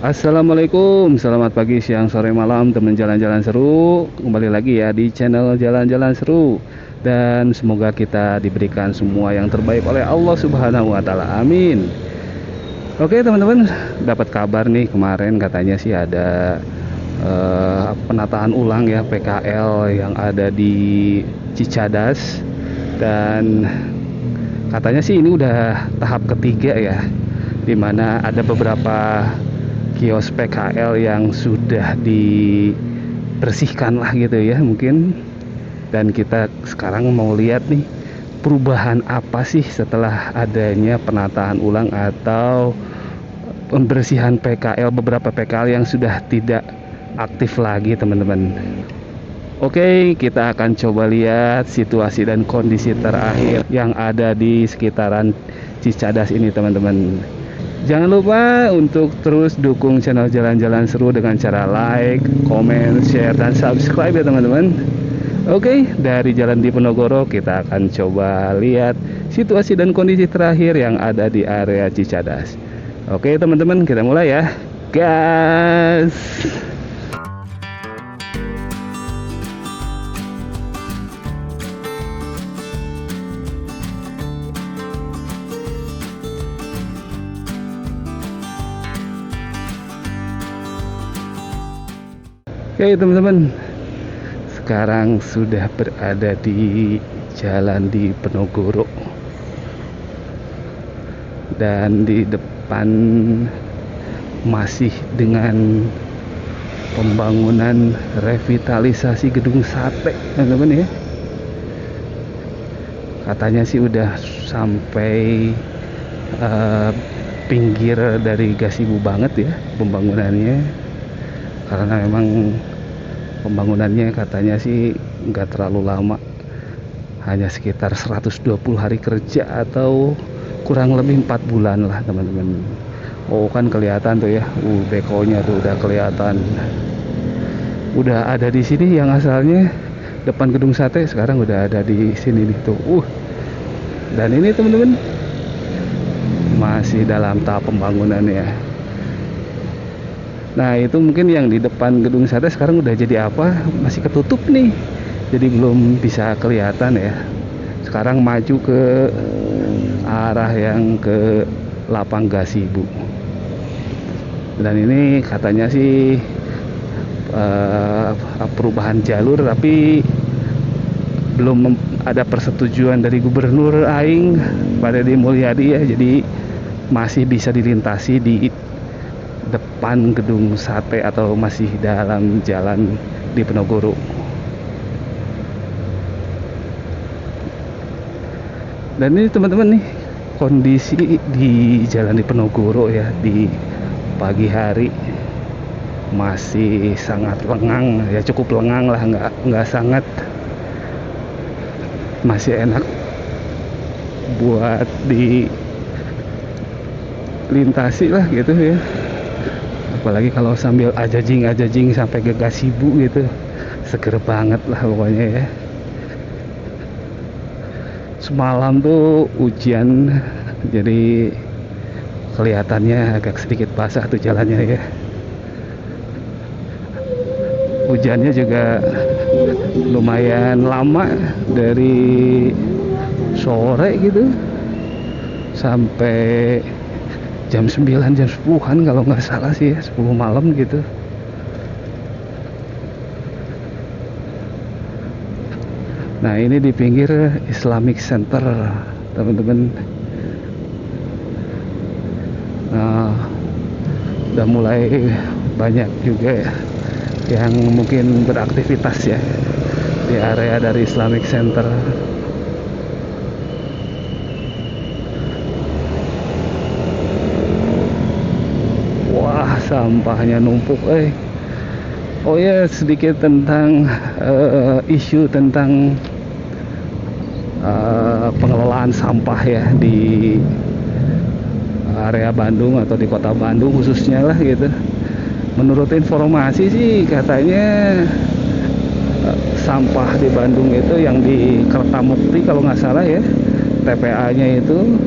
Assalamualaikum, selamat pagi, siang, sore, malam, teman jalan-jalan seru. Kembali lagi ya di channel Jalan-Jalan Seru. Dan semoga kita diberikan semua yang terbaik oleh Allah Subhanahu wa Ta'ala. Amin. Oke, teman-teman, dapat kabar nih kemarin katanya sih ada penataan ulang ya PKL yang ada di Cicadas. Dan katanya sih ini udah tahap ketiga ya, dimana ada beberapa kios PKL yang sudah dibersihkan lah gitu ya mungkin. Dan kita sekarang mau lihat nih perubahan apa sih setelah adanya penataan ulang atau pembersihan PKL, beberapa PKL yang sudah tidak aktif lagi teman-teman. Oke, kita akan coba lihat situasi dan kondisi terakhir yang ada di sekitaran Cicadas ini teman-teman. Jangan lupa untuk terus dukung channel Jalan-Jalan Seru dengan cara like, komen, share, dan subscribe ya teman-teman. Oke, dari Jalan Diponegoro kita akan coba lihat situasi dan kondisi terakhir yang ada di area Cicadas. Oke teman-teman, kita mulai ya. Gas! Oke teman-teman, sekarang sudah berada di Jalan Diponegoro dan di depan masih dengan pembangunan revitalisasi gedung sate teman-teman ya. Katanya sih udah sampai pinggir dari gazebo banget ya pembangunannya, karena memang pembangunannya katanya sih nggak terlalu lama, hanya sekitar 120 hari kerja atau kurang lebih 4 bulan lah teman-teman. Oh kan kelihatan tuh ya, bekonya tuh udah kelihatan, udah ada di sini. Yang asalnya depan gedung sate sekarang udah ada di sini nih tuh. Dan ini teman-teman masih dalam tahap pembangunan ya. Nah itu mungkin yang di depan gedung sate sekarang udah jadi apa, masih ketutup nih, jadi belum bisa kelihatan ya. Sekarang maju ke arah yang ke lapang gazebo. Dan ini katanya sih perubahan jalur, tapi belum ada persetujuan dari Gubernur Aing Pak Deddy Mulyadi ya, jadi masih bisa dilintasi di depan gedung sate atau masih dalam Jalan Diponegoro. Dan ini teman-teman nih kondisi di Jalan Diponegoro ya di pagi hari masih sangat lengang ya, cukup lengang lah, nggak sangat, masih enak buat dilintasi lah gitu ya. Apalagi kalau sambil ajajing sampai ke gazebo gitu, seger banget lah pokoknya ya. Semalam tuh hujan, jadi kelihatannya agak sedikit basah tuh jalannya ya. Hujannya juga lumayan lama, dari sore gitu sampai jam 9, jam 10-an kalau nggak salah sih ya, 10 malam gitu. Nah ini di pinggir Islamic Center teman-teman. Nah, udah mulai banyak juga ya yang mungkin beraktivitas ya di area dari Islamic Center. Sampahnya numpuk. Oh ya, sedikit tentang isu tentang pengelolaan sampah ya di area Bandung atau di kota Bandung khususnya lah gitu. Menurut informasi sih katanya sampah di Bandung itu yang di Kertamukti kalau nggak salah ya, TPA-nya itu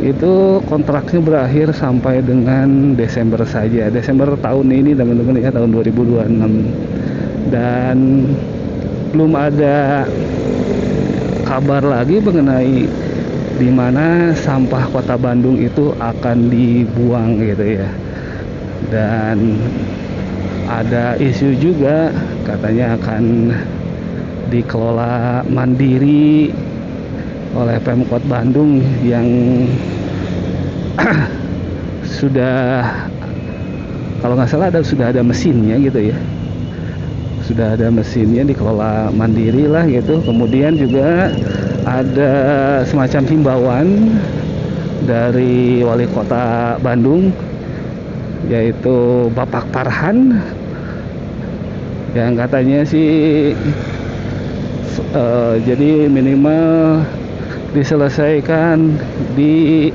itu kontraknya berakhir sampai dengan Desember saja, Desember tahun ini teman-teman ya, tahun 2026. Dan belum ada kabar lagi mengenai di mana sampah Kota Bandung itu akan dibuang gitu ya. Dan ada isu juga katanya akan dikelola mandiri oleh Pemkot Bandung yang sudah, kalau nggak salah sudah ada mesinnya gitu ya, sudah ada mesinnya, dikelola mandiri lah gitu. Kemudian juga ada semacam himbauan dari Wali Kota Bandung, yaitu Bapak Parhan, yang katanya sih jadi minimal diselesaikan di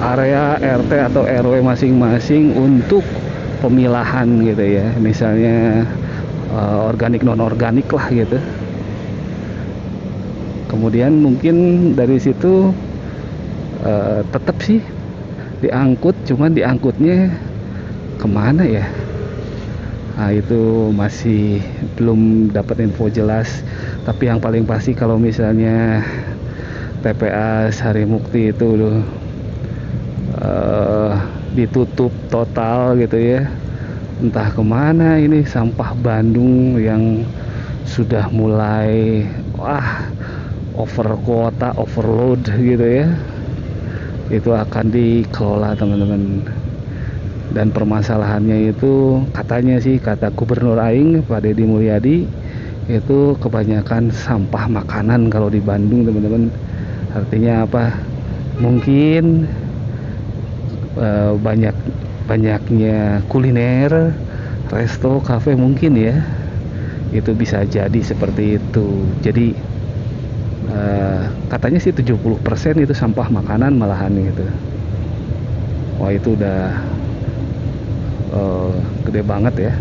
area RT atau RW masing-masing untuk pemilahan gitu ya, misalnya organik non organik lah gitu. Kemudian mungkin dari situ tetap sih diangkut, cuman diangkutnya kemana ya? Nah, itu masih belum dapat info jelas. Tapi yang paling pasti kalau misalnya TPA Sarimukti itu ditutup total gitu ya, entah kemana ini sampah Bandung yang sudah mulai over kuota, overload gitu ya, itu akan dikelola teman-teman. Dan permasalahannya itu katanya sih, kata Gubernur Aing Pak Deddy Mulyadi, itu kebanyakan sampah makanan kalau di Bandung teman-teman. Artinya apa, mungkin banyaknya kuliner, resto, kafe mungkin ya, itu bisa jadi seperti itu. Jadi katanya sih 70% itu sampah makanan malahan gitu. Wah, itu udah gede banget ya.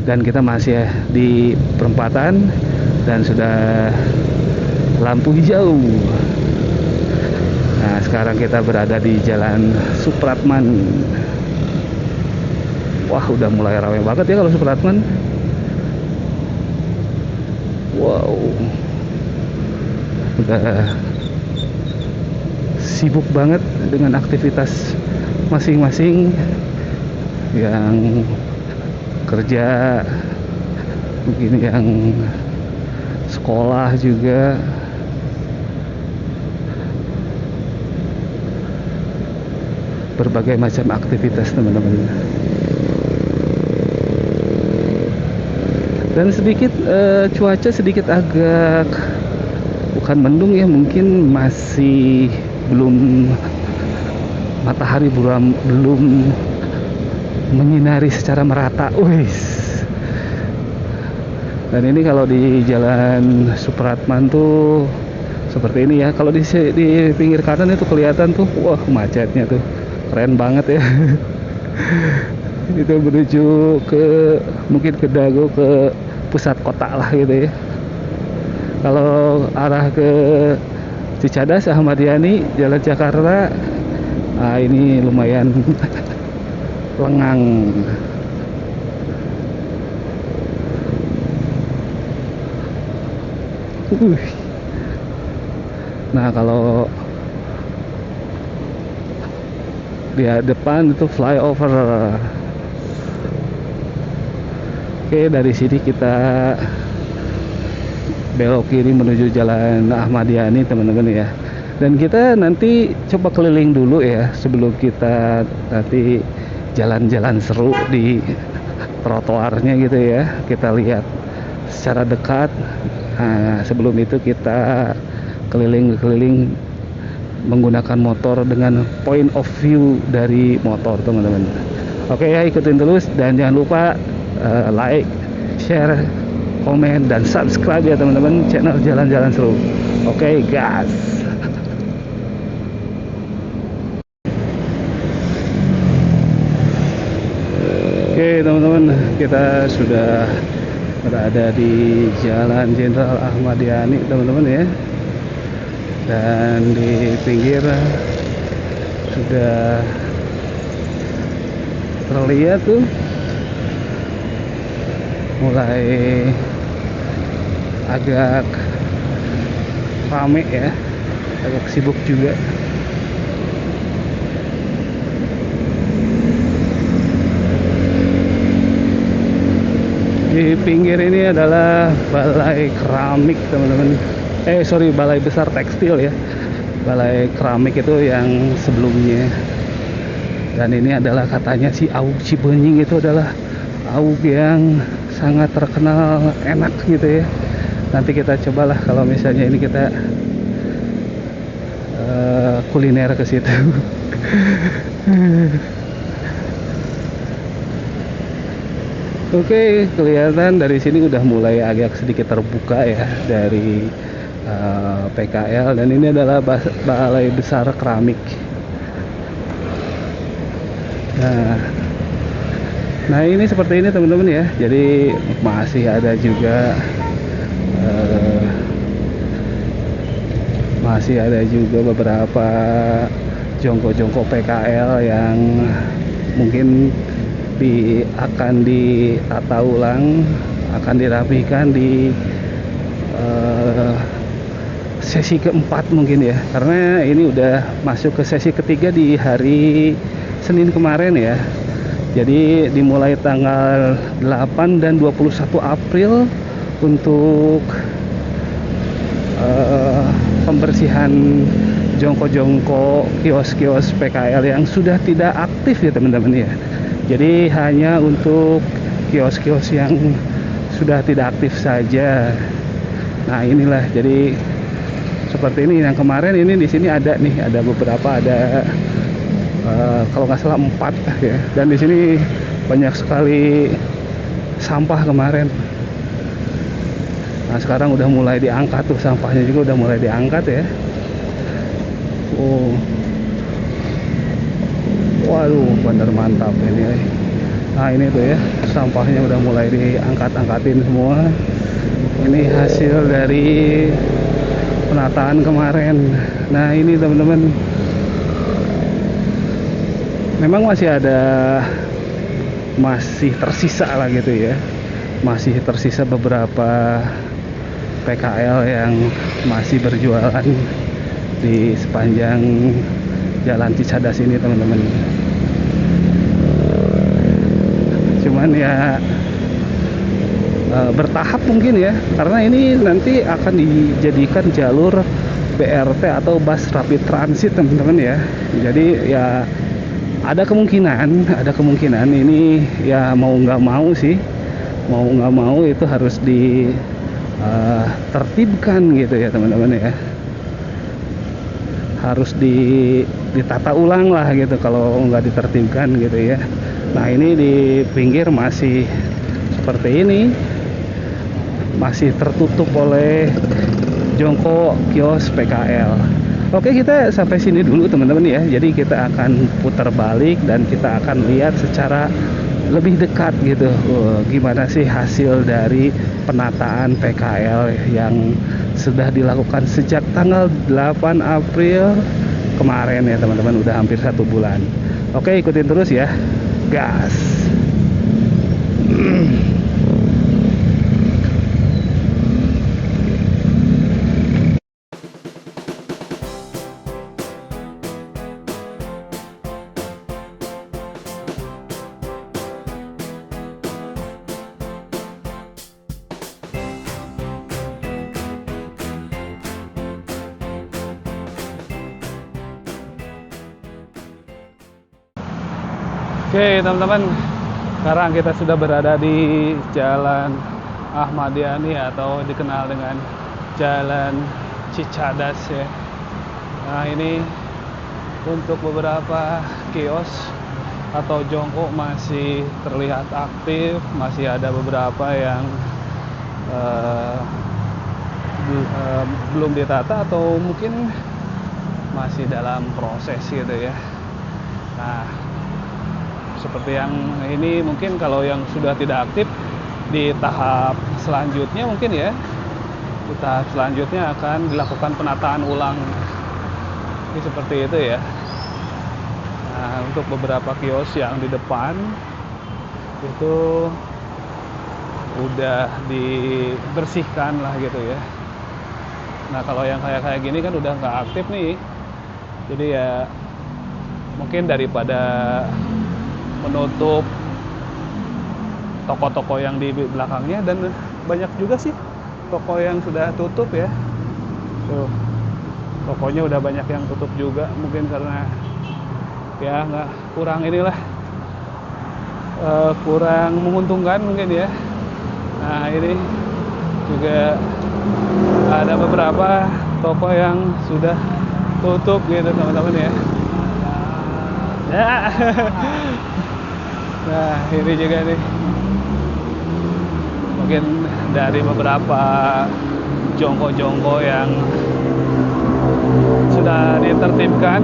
Dan kita masih di perempatan dan sudah lampu hijau. Nah, sekarang kita berada di Jalan Supratman. Wah, udah mulai ramai banget ya kalau Supratman. Wow, udah sibuk banget dengan aktivitas masing-masing, yang kerja, mungkin yang sekolah juga. Berbagai macam aktivitas teman-teman. Dan sedikit cuaca sedikit agak bukan mendung ya, mungkin masih belum, matahari belum menyinari secara merata. Dan ini kalau di Jalan Supratman tuh seperti ini ya. Kalau di pinggir kanan itu kelihatan tuh, wah, macetnya tuh keren banget ya. Itu menuju ke, mungkin ke Dago, ke pusat kota lah gitu ya. Kalau arah ke Cicadas, Ahmad Yani, Jalan Jakarta, ini lumayan lengang. Nah, kalau di depan itu flyover. Oke, dari sini kita belok kiri menuju Jalan Ahmad Yani teman-teman ya. Dan kita nanti coba keliling dulu ya sebelum kita nanti jalan-jalan seru di trotoarnya gitu ya. Kita lihat secara dekat. Nah, sebelum itu kita keliling-keliling menggunakan motor dengan point of view dari motor teman-teman. Oke ya, ikutin terus dan jangan lupa like, share, komen, dan subscribe ya teman-teman channel Jalan-Jalan Seru. Oke, gas. Oke teman-teman, kita sudah berada di Jalan Jenderal Ahmad Yani teman-teman ya. Dan di pinggir sudah terlihat tuh mulai agak rame ya, agak sibuk juga. Di pinggir ini adalah balai keramik teman-teman. Balai besar tekstil ya. Balai keramik itu yang sebelumnya. Dan ini adalah katanya si Awuk Cibenying itu adalah awuk yang sangat terkenal enak gitu ya. Nanti kita cobalah kalau misalnya ini kita kuliner ke situ. Oke, kelihatan dari sini udah mulai agak sedikit terbuka ya dari PKL, dan ini adalah balai besar keramik. Nah ini seperti ini teman-teman ya. Jadi masih ada juga beberapa jongkok-jongkok PKL yang mungkin akan ditata ulang, akan dirapikan di sesi keempat mungkin ya, karena ini udah masuk ke sesi ketiga di hari Senin kemarin ya. Jadi dimulai tanggal 8 dan 21 April untuk pembersihan jongkok-jongkok kios-kios PKL yang sudah tidak aktif ya teman-teman ya. Jadi hanya untuk kios-kios yang sudah tidak aktif saja. Nah inilah, jadi seperti ini. Yang kemarin ini di sini ada beberapa, kalau nggak salah 4 ya. Dan di sini banyak sekali sampah kemarin. Nah sekarang udah mulai diangkat tuh, sampahnya juga udah mulai diangkat ya. Waduh, bener mantap ini. Nah ini tuh ya, sampahnya udah mulai diangkat-angkatin semua. Ini hasil dari penataan kemarin. Nah ini teman-teman, memang masih tersisa lah gitu ya. Masih tersisa beberapa PKL yang masih berjualan di sepanjang Jalan Cicadas ini teman-teman. Cuman ya bertahap mungkin ya, karena ini nanti akan dijadikan jalur BRT atau bus rapid transit teman-teman ya. Jadi ya ada kemungkinan ini ya mau nggak mau itu harus ditertibkan gitu ya teman-teman ya. Harus ditata ulang lah gitu kalau nggak ditertibkan gitu ya. Nah ini di pinggir masih seperti ini, masih tertutup oleh jongkok kios PKL. Oke, kita sampai sini dulu teman-teman ya. Jadi kita akan putar balik dan kita akan lihat secara lebih dekat gitu, gimana sih hasil dari penataan PKL yang sudah dilakukan sejak tanggal 8 April kemarin ya teman-teman. Udah hampir 1 bulan. Oke, ikutin terus ya, gas. Oke teman-teman, sekarang kita sudah berada di Jalan Ahmad Yani atau dikenal dengan Jalan Cicadas ya. Nah ini untuk beberapa kios atau jongkok masih terlihat aktif, masih ada beberapa yang belum ditata atau mungkin masih dalam proses gitu ya. Nah seperti yang ini mungkin kalau yang sudah tidak aktif di tahap selanjutnya mungkin ya Di tahap selanjutnya akan dilakukan penataan ulang. Ini seperti itu ya. Nah, untuk beberapa kios yang di depan itu udah dibersihkan lah gitu ya. Nah, kalau yang kayak gini kan udah nggak aktif nih. Jadi ya mungkin daripada menutup toko-toko yang di belakangnya, dan banyak juga sih toko yang sudah tutup ya. Tuh, tokonya udah banyak yang tutup juga, mungkin karena ya nggak kurang inilah, kurang menguntungkan mungkin ya. Nah, ini juga ada beberapa toko yang sudah tutup gitu teman-teman ya. Ya. Nah, ini juga nih mungkin dari beberapa jongko-jongko yang sudah ditertibkan.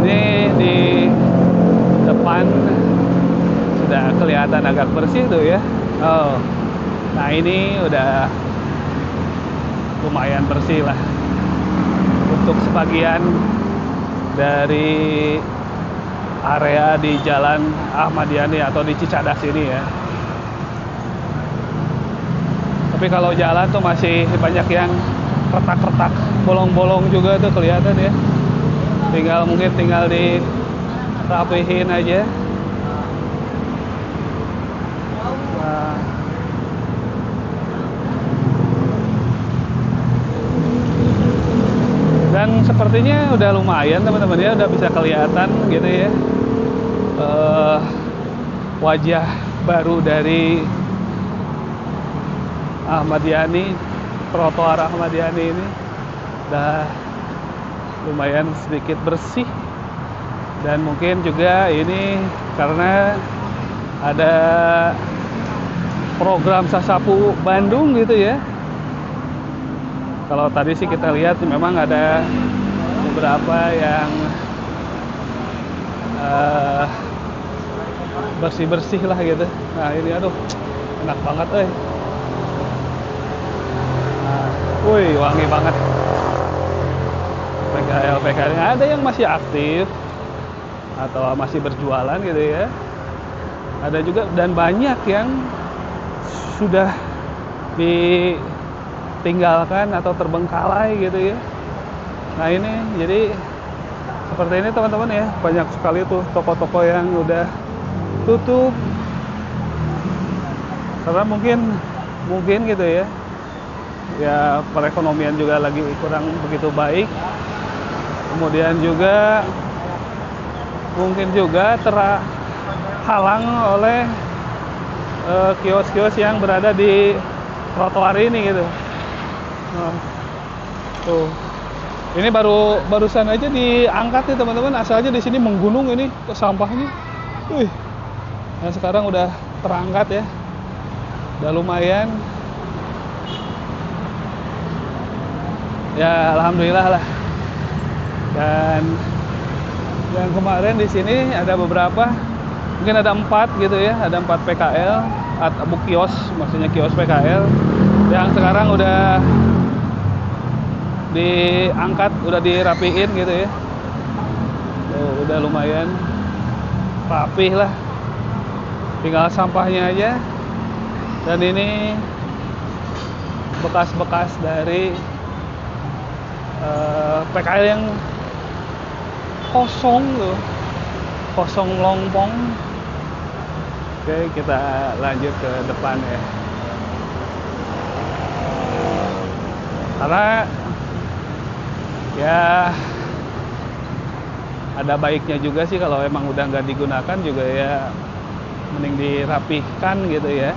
Ini di depan sudah kelihatan agak bersih tuh ya. Oh, nah ini udah lumayan bersih lah untuk sebagian dari area di Jalan Ahmad Yani atau di Cicadas ini ya. Tapi kalau jalan tuh masih banyak yang retak-retak, bolong-bolong juga tuh kelihatan ya. Mungkin tinggal dirapihin aja. Nah, dan sepertinya udah lumayan teman-teman ya, udah bisa kelihatan gitu ya, wajah baru dari Ahmad Yani, trotoar Ahmad Yani ini udah lumayan sedikit bersih. Dan mungkin juga ini karena ada program Sasapu Bandung gitu ya. Kalau tadi sih kita lihat memang ada beberapa yang bersih-bersih lah gitu. Nah, ini aduh enak banget Nah, wih, wangi banget. PKL ada yang masih aktif atau masih berjualan gitu ya. Ada juga, dan banyak yang sudah ditinggalkan atau terbengkalai gitu ya. Nah, ini jadi seperti ini teman-teman ya, banyak sekali tuh toko-toko yang udah tutup karena mungkin gitu ya. Ya, perekonomian juga lagi kurang begitu baik. Kemudian juga mungkin juga terhalang oleh kios-kios yang berada di trotoar ini gitu. Nah, tuh. Ini barusan aja diangkat nih teman-teman, asalnya di sini menggunung ini ke sampahnya. Wih. Nah, sekarang udah terangkat ya. Udah lumayan. Ya, alhamdulillah lah. Dan yang kemarin di sini ada beberapa, mungkin ada 4 gitu ya, ada 4 PKL atau kios, maksudnya kios PKL yang sekarang udah diangkat, udah dirapiin gitu ya. Tuh, udah lumayan rapih lah, tinggal sampahnya aja. Dan ini bekas-bekas dari PKL yang kosong tuh, kosong melompong. Oke, kita lanjut ke depan ya. Karena ya ada baiknya juga sih kalau emang udah nggak digunakan juga ya, mending dirapihkan gitu ya.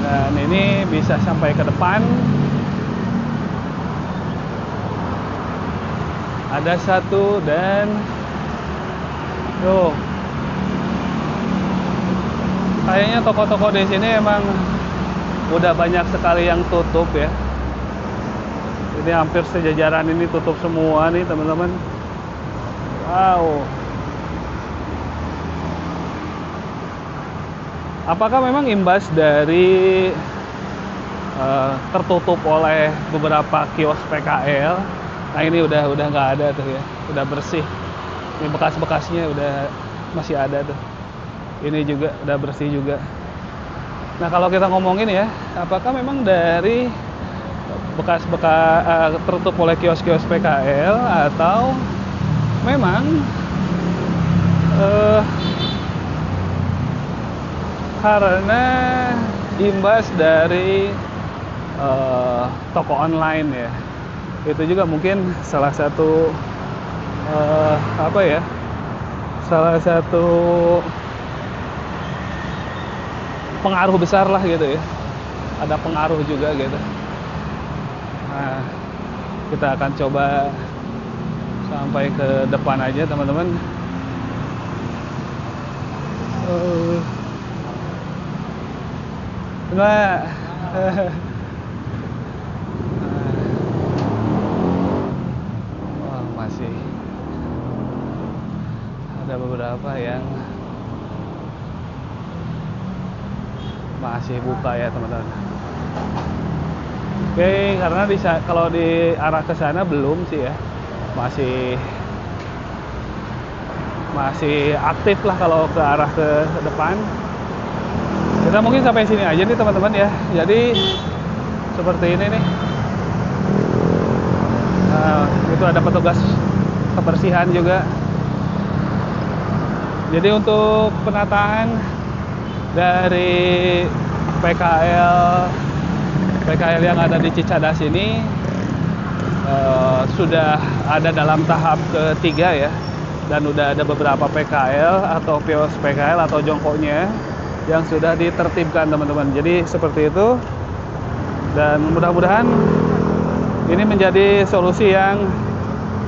Dan ini bisa sampai ke depan. Ada satu, dan tuh kayaknya toko-toko di sini emang udah banyak sekali yang tutup ya. Ini hampir sejajaran ini tutup semua nih teman-teman. Wow. Apakah memang imbas dari tertutup oleh beberapa kios PKL? Nah ini udah nggak ada tuh ya, udah bersih. Ini bekas-bekasnya udah masih ada tuh. Ini juga udah bersih juga. Nah kalau kita ngomongin ya, apakah memang dari bekas-bekas tertutup oleh kios-kios PKL atau memang karena imbas dari toko online ya. Itu juga mungkin salah satu salah satu pengaruh besar lah gitu ya. Ada pengaruh juga gitu. Nah, kita akan coba sampai ke depan aja teman-teman. Nah, masih ada beberapa yang masih buka ya teman-teman. Oke, karena kalau di arah ke sana belum sih ya, masih aktif lah kalau ke arah ke depan. Kita mungkin sampai sini aja nih teman-teman ya. Jadi seperti ini nih. Nah, itu ada petugas kebersihan juga. Jadi untuk penataan dari PKL yang ada di Cicadas ini sudah ada dalam tahap ketiga ya, dan udah ada beberapa PKL atau kios PKL atau jongkoknya yang sudah ditertibkan teman-teman. Jadi seperti itu, dan mudah-mudahan ini menjadi solusi yang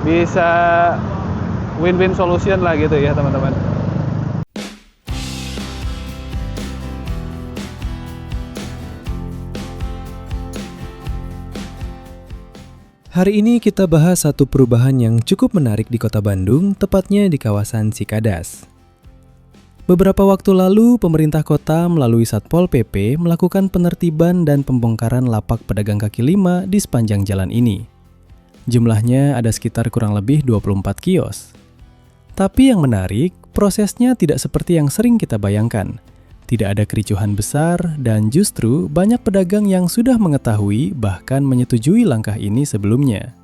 bisa win-win solution lah gitu ya teman-teman. Hari ini kita bahas satu perubahan yang cukup menarik di Kota Bandung, tepatnya di kawasan Cicadas. Beberapa waktu lalu, pemerintah kota melalui Satpol PP melakukan penertiban dan pembongkaran lapak pedagang kaki lima di sepanjang jalan ini. Jumlahnya ada sekitar kurang lebih 24 kios. Tapi yang menarik, prosesnya tidak seperti yang sering kita bayangkan. Tidak ada kericuhan besar, dan justru banyak pedagang yang sudah mengetahui bahkan menyetujui langkah ini sebelumnya.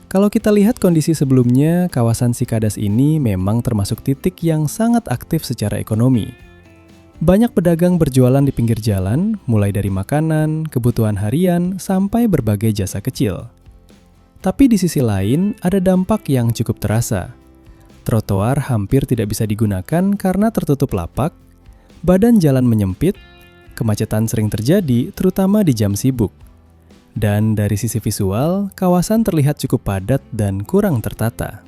Kalau kita lihat kondisi sebelumnya, kawasan Cicadas ini memang termasuk titik yang sangat aktif secara ekonomi. Banyak pedagang berjualan di pinggir jalan, mulai dari makanan, kebutuhan harian, sampai berbagai jasa kecil. Tapi di sisi lain, ada dampak yang cukup terasa. Trotoar hampir tidak bisa digunakan karena tertutup lapak, badan jalan menyempit, kemacetan sering terjadi terutama di jam sibuk. Dan dari sisi visual, kawasan terlihat cukup padat dan kurang tertata.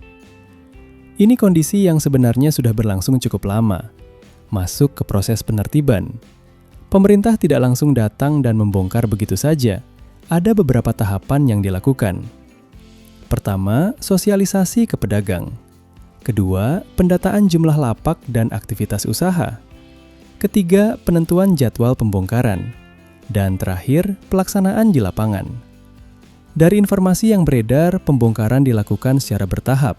Ini kondisi yang sebenarnya sudah berlangsung cukup lama. Masuk ke proses penertiban. Pemerintah tidak langsung datang dan membongkar begitu saja. Ada beberapa tahapan yang dilakukan. Pertama, sosialisasi ke pedagang. Kedua, pendataan jumlah lapak dan aktivitas usaha. Ketiga, penentuan jadwal pembongkaran. Dan terakhir, pelaksanaan di lapangan. Dari informasi yang beredar, pembongkaran dilakukan secara bertahap.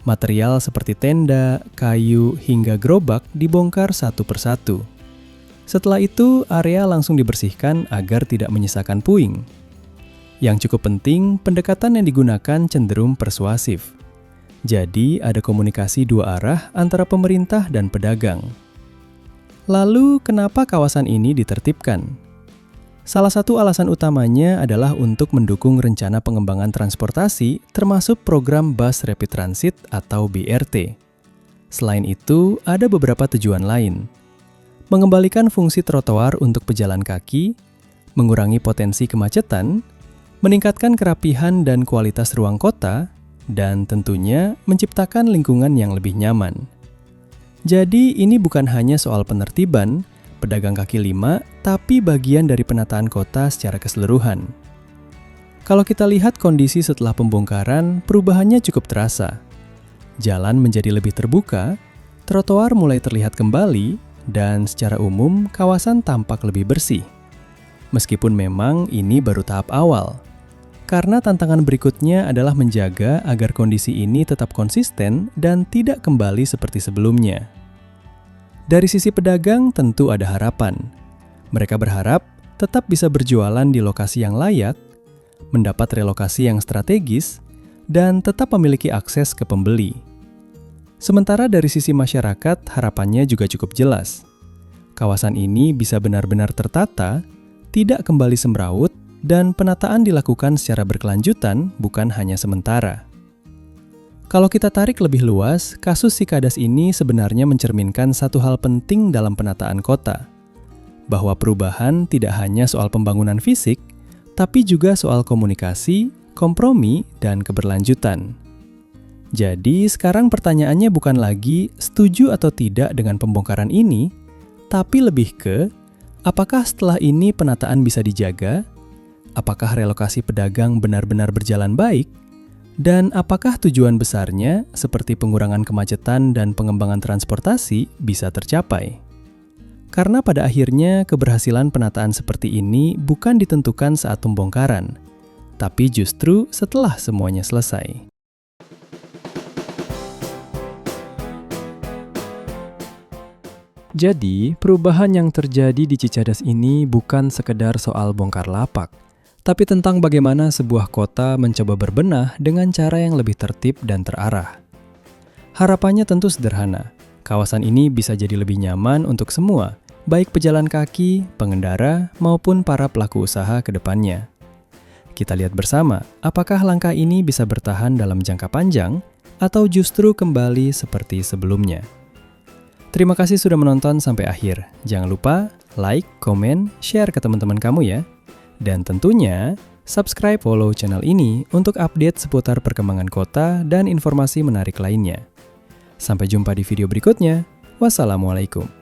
Material seperti tenda, kayu, hingga gerobak dibongkar satu persatu. Setelah itu, area langsung dibersihkan agar tidak menyisakan puing. Yang cukup penting, pendekatan yang digunakan cenderung persuasif. Jadi, ada komunikasi dua arah antara pemerintah dan pedagang. Lalu, kenapa kawasan ini ditertibkan? Salah satu alasan utamanya adalah untuk mendukung rencana pengembangan transportasi, termasuk program Bus Rapid Transit atau BRT. Selain itu, ada beberapa tujuan lain. Mengembalikan fungsi trotoar untuk pejalan kaki, mengurangi potensi kemacetan, meningkatkan kerapihan dan kualitas ruang kota, dan tentunya menciptakan lingkungan yang lebih nyaman. Jadi ini bukan hanya soal penertiban, pedagang kaki lima, tapi bagian dari penataan kota secara keseluruhan. Kalau kita lihat kondisi setelah pembongkaran, perubahannya cukup terasa. Jalan menjadi lebih terbuka, trotoar mulai terlihat kembali, dan secara umum kawasan tampak lebih bersih. Meskipun memang ini baru tahap awal. Karena tantangan berikutnya adalah menjaga agar kondisi ini tetap konsisten dan tidak kembali seperti sebelumnya. Dari sisi pedagang tentu ada harapan. Mereka berharap tetap bisa berjualan di lokasi yang layak, mendapat relokasi yang strategis, dan tetap memiliki akses ke pembeli. Sementara dari sisi masyarakat, harapannya juga cukup jelas. Kawasan ini bisa benar-benar tertata, tidak kembali semrawut, dan penataan dilakukan secara berkelanjutan, bukan hanya sementara. Kalau kita tarik lebih luas, kasus Cicadas ini sebenarnya mencerminkan satu hal penting dalam penataan kota, bahwa perubahan tidak hanya soal pembangunan fisik, tapi juga soal komunikasi, kompromi, dan keberlanjutan. Jadi sekarang pertanyaannya bukan lagi setuju atau tidak dengan pembongkaran ini, tapi lebih ke, apakah setelah ini penataan bisa dijaga? Apakah relokasi pedagang benar-benar berjalan baik? Dan apakah tujuan besarnya, seperti pengurangan kemacetan dan pengembangan transportasi, bisa tercapai? Karena pada akhirnya keberhasilan penataan seperti ini bukan ditentukan saat pembongkaran, tapi justru setelah semuanya selesai. Jadi, perubahan yang terjadi di Cicadas ini bukan sekedar soal bongkar lapak, tapi tentang bagaimana sebuah kota mencoba berbenah dengan cara yang lebih tertib dan terarah. Harapannya tentu sederhana, kawasan ini bisa jadi lebih nyaman untuk semua, baik pejalan kaki, pengendara, maupun para pelaku usaha ke depannya. Kita lihat bersama, apakah langkah ini bisa bertahan dalam jangka panjang, atau justru kembali seperti sebelumnya. Terima kasih sudah menonton sampai akhir. Jangan lupa like, komen, share ke teman-teman kamu ya. Dan tentunya, subscribe follow channel ini untuk update seputar perkembangan kota dan informasi menarik lainnya. Sampai jumpa di video berikutnya. Wassalamualaikum.